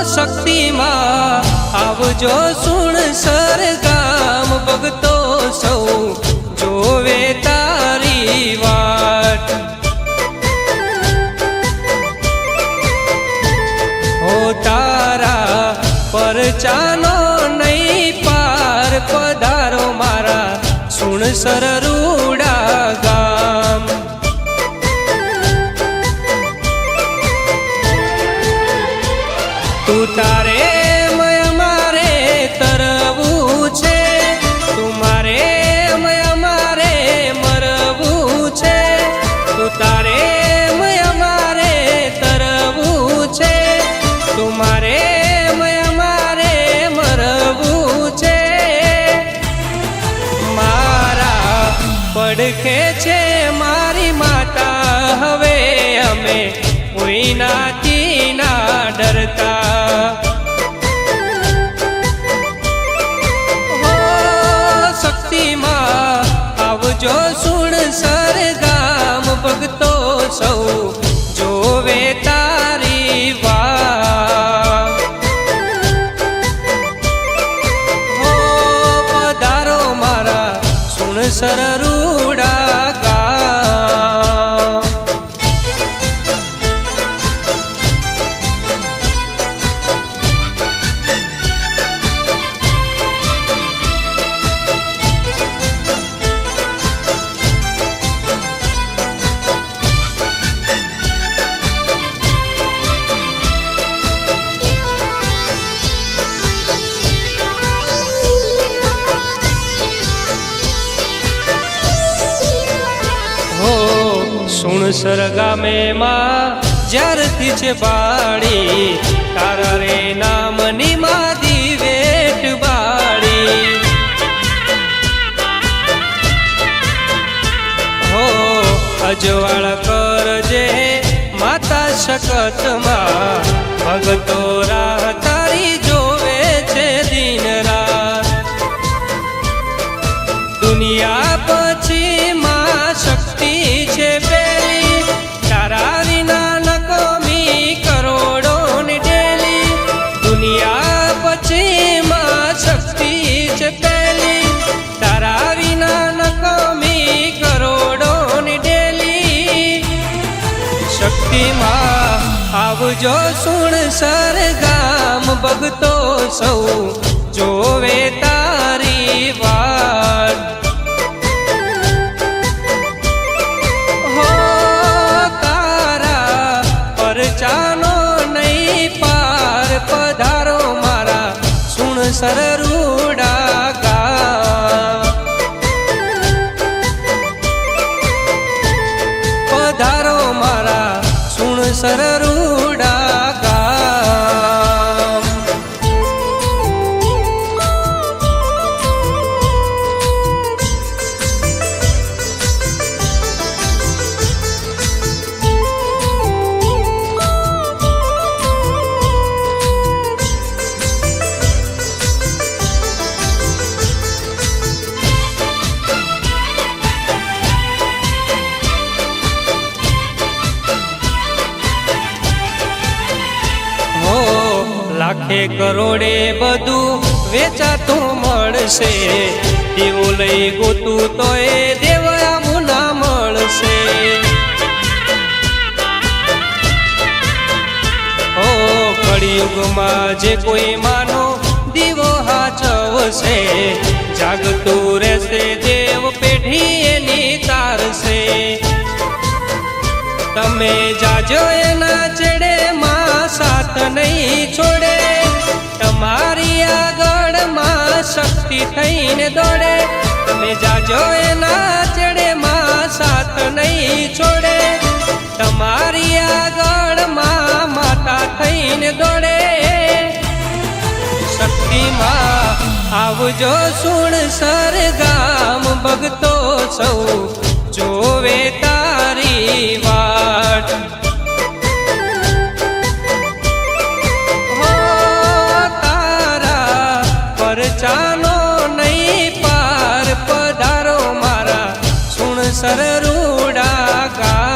શક્તિમાં આવજો સુણસર ગામ ભગતો સૌ જોવે તારી વાટ હો તારા પરચાનો નહીં પાર પધારો મારા સુણસર રૂડા ગામ તું તારે મારે તરવું છે તું મારે મારે મરવું છે તું તારે મારે તરવું છે તું મારે મારે મરવું છે મારા પડખે છે મારી માતા હવે અમે કોઈનાથી ના ડરતા હો શક્તિમાં આવજો સુણસર ગામ ભગતો સૌ જોવે તારી વાત હો પધારો મારા સુણસર રૂડા ગામ સુણસર ગામે માં જ્યારથી છે બાળી તારા રે નામની માં દિવેટ બાળી હો અજવાળ કરજે માતા શકતમાં ભગતો રાહ તારી જોવે છે દિન રાત દુનિયા પછી માં શક્તિ છે પેલી તારા વિના નકોમી કરોડો ની ડેલી દુનિયા પછી માં શક્તિ છે પેલી તારા વિના નકોમી કરોડો ની ડેલી શક્તિમાં આવજો સુણસર ગામ ભગતો સૌ જોવે તારી વાટ પરચાનો નહીં પાર પધારો મારા સુણસર રૂડા ગામ પધારો મારા સુણસર રૂડા ગામ લાખે કરોડે બધું વેચાતું મળશે દેવો લઈ ગોતું તો એ દેવ આવું ના મળશે હો કળિયુગમાં જે કોઈ માનો દીવો હાચવશે જાગતું રહેશે દેવ પેઢી એની તારશે તમે જાજો એના ચેડે માં સાથ નહીં છોડે તમારી આગળ માં શક્તિ થઈને દોડે તમે જાજો એના ચેડે માં સાથ નહીં છોડે તમારી આગળ માં માતા થઈને દોડે શક્તિમાં આવજો સુણસર ગામ ભગતો સૌ જોવે તારી વાટ હો તારા પરચાનો નહીં પાર પધારો મારા સુણસર રૂડા ગામ